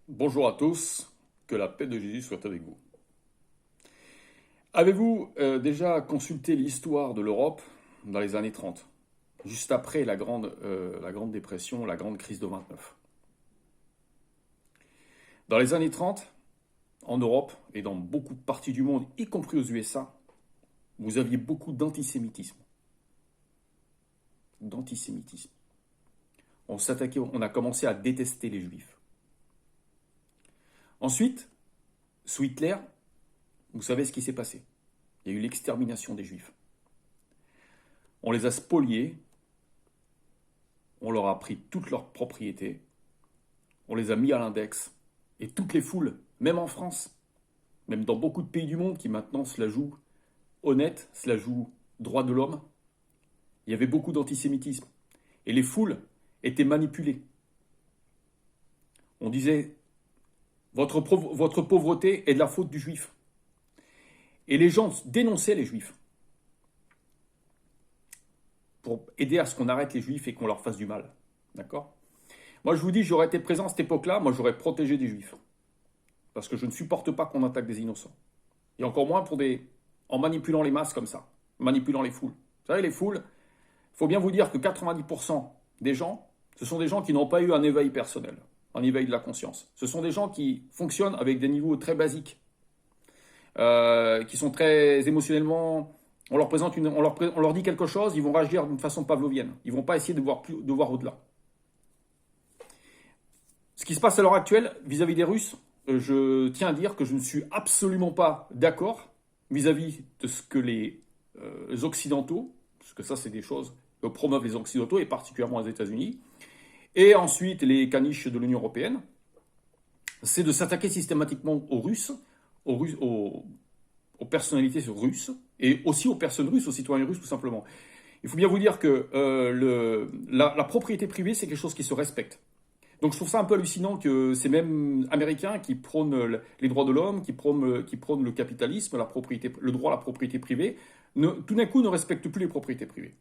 Bonjour à tous, que la paix de Jésus soit avec vous. Avez-vous déjà consulté l'histoire de l'Europe dans les années 30, juste après la grande dépression, la grande crise de 29? Dans les années 30, en Europe et dans beaucoup de parties du monde, y compris aux USA, vous aviez beaucoup d'antisémitisme. D'antisémitisme. On a commencé à détester les juifs. Ensuite, sous Hitler, vous savez ce qui s'est passé. Il y a eu l'extermination des juifs. On les a spoliés, on leur a pris toutes leurs propriétés, on les a mis à l'index, et toutes les foules, même en France, même dans beaucoup de pays du monde qui maintenant se la jouent honnête, se la jouent droit de l'homme, il y avait beaucoup d'antisémitisme. Et les foules étaient manipulées. On disait, votre pauvreté est de la faute du juif. Et les gens dénonçaient les juifs pour aider à ce qu'on arrête les juifs et qu'on leur fasse du mal. D'accord? Moi, je vous dis, j'aurais été présent à cette époque-là, moi, j'aurais protégé des juifs. Parce que je ne supporte pas qu'on attaque des innocents. Et encore moins en manipulant les masses comme ça, manipulant les foules. Vous savez, les foules, il faut bien vous dire que 90% des gens, ce sont des gens qui n'ont pas eu un éveil personnel, un éveil de la conscience. Ce sont des gens qui fonctionnent avec des niveaux très basiques. Qui sont très émotionnellement. On leur dit quelque chose, ils vont réagir d'une façon pavlovienne. Ils ne vont pas essayer de voir au-delà. Ce qui se passe à l'heure actuelle vis-à-vis des Russes, je tiens à dire que je ne suis absolument pas d'accord vis-à-vis de ce que les Occidentaux, parce que ça c'est des choses que promeuvent les Occidentaux et particulièrement les États-Unis, et ensuite les caniches de l'Union européenne, c'est de s'attaquer systématiquement aux Russes, aux personnalités russes, et aussi aux personnes russes, aux citoyens russes tout simplement. Il faut bien vous dire que la propriété privée, c'est quelque chose qui se respecte. Donc je trouve ça un peu hallucinant que ces mêmes Américains qui prônent les droits de l'homme, qui prônent le capitalisme, le droit à la propriété privée, tout d'un coup ne respectent plus les propriétés privées.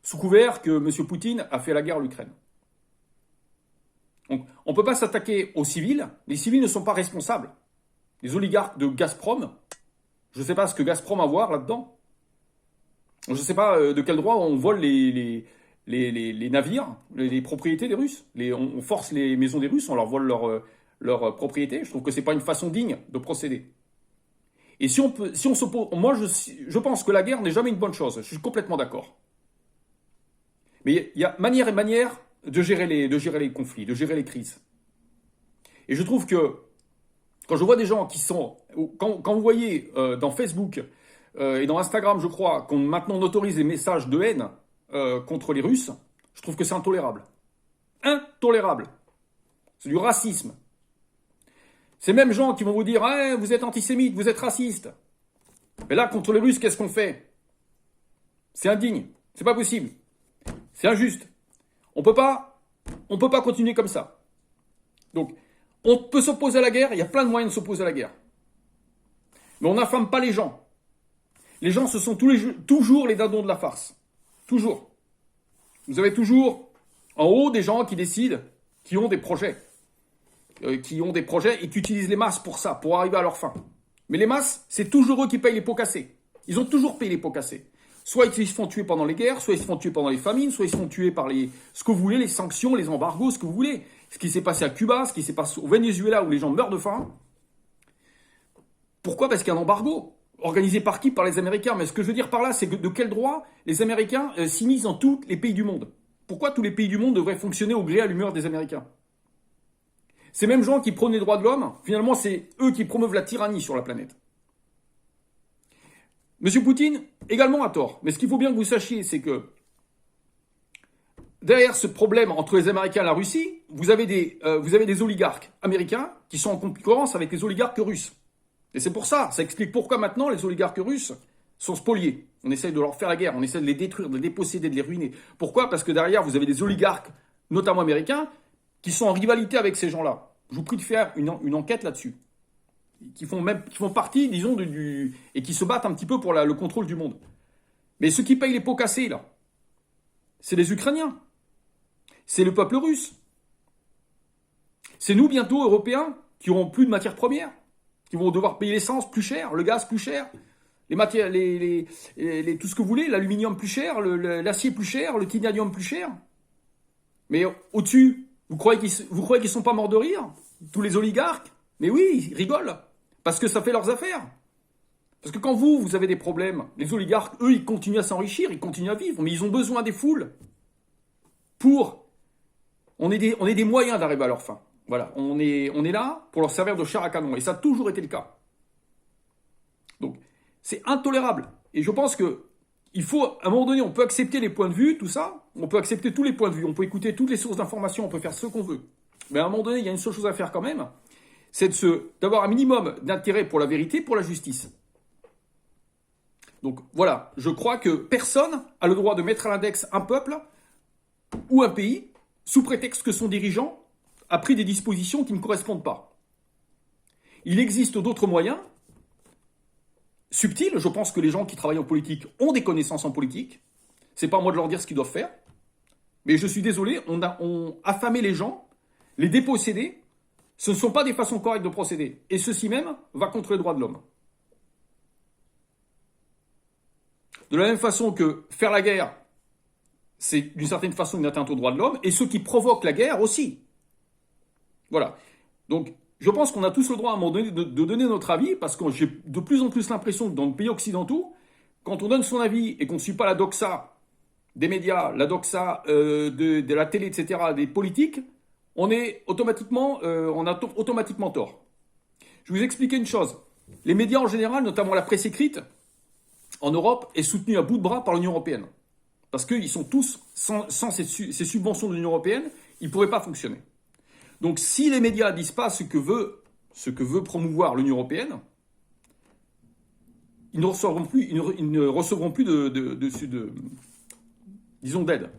Sous couvert que M. Poutine a fait la guerre à l'Ukraine. Donc on ne peut pas s'attaquer aux civils, les civils ne sont pas responsables. Les oligarques de Gazprom, je ne sais pas ce que Gazprom a à voir là-dedans. Je ne sais pas de quel droit on vole les navires, les propriétés des Russes. On force les maisons des Russes, on leur vole leurs propriétés. Je trouve que ce n'est pas une façon digne de procéder. Et si on s'oppose, moi je pense que la guerre n'est jamais une bonne chose. Je suis complètement d'accord. Mais il y a manière et manière de gérer les conflits, de gérer les crises. Et je trouve que quand je vois des gens qui sont... Quand vous voyez dans Facebook et dans Instagram, je crois, qu'on maintenant autorise les messages de haine contre les Russes, je trouve que c'est intolérable. Intolérable. C'est du racisme. Ces mêmes gens qui vont vous dire ah, « vous êtes antisémite, vous êtes raciste ». Mais là, contre les Russes, qu'est-ce qu'on fait? C'est indigne. C'est pas possible. C'est injuste. On peut pas continuer comme ça. Donc, on peut s'opposer à la guerre, il y a plein de moyens de s'opposer à la guerre. Mais on n'affame pas les gens. Les gens, ce sont toujours les dindons de la farce. Toujours. Vous avez toujours en haut des gens qui décident, qui ont des projets. Et qui utilisent les masses pour ça, pour arriver à leur fin. Mais les masses, c'est toujours eux qui payent les pots cassés. Ils ont toujours payé les pots cassés. Soit ils se font tuer pendant les guerres, soit ils se font tuer pendant les famines, soit ils se font tuer par ce que vous voulez, les sanctions, les embargos, ce que vous voulez. Ce qui s'est passé à Cuba, ce qui s'est passé au Venezuela où les gens meurent de faim. Pourquoi? Parce qu'il y a un embargo. Organisé par qui? Par les Américains. Mais ce que je veux dire par là, c'est que de quel droit les Américains s'immiscent dans tous les pays du monde? Pourquoi tous les pays du monde devraient fonctionner au gré à l'humeur des Américains? Ces mêmes gens qui prônent les droits de l'homme, finalement, c'est eux qui promeuvent la tyrannie sur la planète. Monsieur Poutine, également à tort. Mais ce qu'il faut bien que vous sachiez, c'est que derrière ce problème entre les Américains et la Russie, vous avez des oligarques américains qui sont en concurrence avec les oligarques russes. Et c'est pour ça explique pourquoi maintenant les oligarques russes sont spoliés. On essaie de leur faire la guerre, on essaie de les détruire, de les déposséder, de les ruiner. Pourquoi? Parce que derrière, vous avez des oligarques, notamment américains, qui sont en rivalité avec ces gens-là. Je vous prie de faire une enquête là-dessus. Qui font partie, disons, et qui se battent un petit peu pour le contrôle du monde. Mais ceux qui payent les pots cassés, là, c'est les Ukrainiens. C'est le peuple russe. C'est nous, bientôt, Européens, qui auront plus de matières premières, qui vont devoir payer l'essence plus cher, le gaz plus cher, les matières, tout ce que vous voulez, l'aluminium plus cher, l'acier plus cher, le titanium plus cher. Mais au-dessus, vous croyez qu'ils sont pas morts de rire, tous les oligarques? Mais oui, ils rigolent, parce que ça fait leurs affaires. Parce que quand vous avez des problèmes, les oligarques, eux, ils continuent à s'enrichir, ils continuent à vivre, mais ils ont besoin des foules pour... On est des moyens d'arriver à leur fin. Voilà, on est là pour leur servir de chair à canon, et ça a toujours été le cas. Donc, c'est intolérable. Et je pense que il faut, à un moment donné, on peut accepter les points de vue, tout ça, on peut accepter tous les points de vue, on peut écouter toutes les sources d'information, on peut faire ce qu'on veut. Mais à un moment donné, il y a une seule chose à faire quand même, c'est d'avoir un minimum d'intérêt pour la vérité, pour la justice. Donc voilà, je crois que personne a le droit de mettre à l'index un peuple ou un pays, sous prétexte que son dirigeant a pris des dispositions qui ne correspondent pas. Il existe d'autres moyens, subtils. Je pense que les gens qui travaillent en politique ont des connaissances en politique. C'est pas à moi de leur dire ce qu'ils doivent faire. Mais je suis désolé, on a affamé les gens, les déposséder. Ce ne sont pas des façons correctes de procéder. Et ceci même va contre les droits de l'homme. De la même façon que faire la guerre, c'est d'une certaine façon une atteinte aux droits de l'homme, et ceux qui provoquent la guerre aussi. Voilà. Donc, je pense qu'on a tous le droit à un moment donné de donner notre avis, parce que j'ai de plus en plus l'impression que dans les pays occidentaux, quand on donne son avis et qu'on ne suit pas la doxa des médias, la doxa de la télé, etc., des politiques, on a automatiquement tort. Je vais vous expliquer une chose. Les médias en général, notamment la presse écrite, en Europe, est soutenue à bout de bras par l'Union européenne. Parce qu'ils sont tous, sans ces subventions de l'Union européenne, ils ne pourraient pas fonctionner. Donc si les médias ne disent pas ce que veut promouvoir l'Union européenne, ils ne recevront plus disons, d'aide.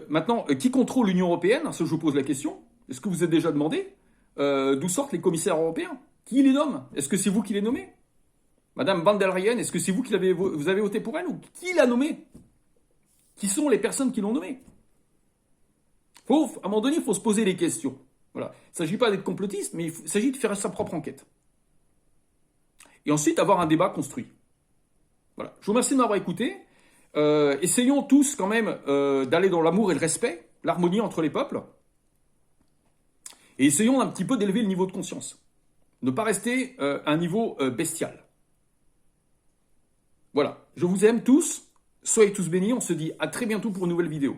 Maintenant, qui contrôle l'Union européenne? Ça, je vous pose la question. Est-ce que vous êtes déjà demandé d'où sortent les commissaires européens? Qui les nomme? Est-ce que c'est vous qui les nommez? Madame Van der Leyen, est-ce que c'est vous qui vous avez voté pour elle, ou qui l'a nommée? Qui sont les personnes qui l'ont nommée? À un moment donné, il faut se poser les questions. Voilà. Il ne s'agit pas d'être complotiste, mais il s'agit de faire sa propre enquête. Et ensuite, avoir un débat construit. Voilà. Je vous remercie de m'avoir écouté. Essayons tous quand même d'aller dans l'amour et le respect, l'harmonie entre les peuples. Et essayons un petit peu d'élever le niveau de conscience. Ne pas rester à un niveau bestial. Voilà. Je vous aime tous. Soyez tous bénis. On se dit à très bientôt pour une nouvelle vidéo.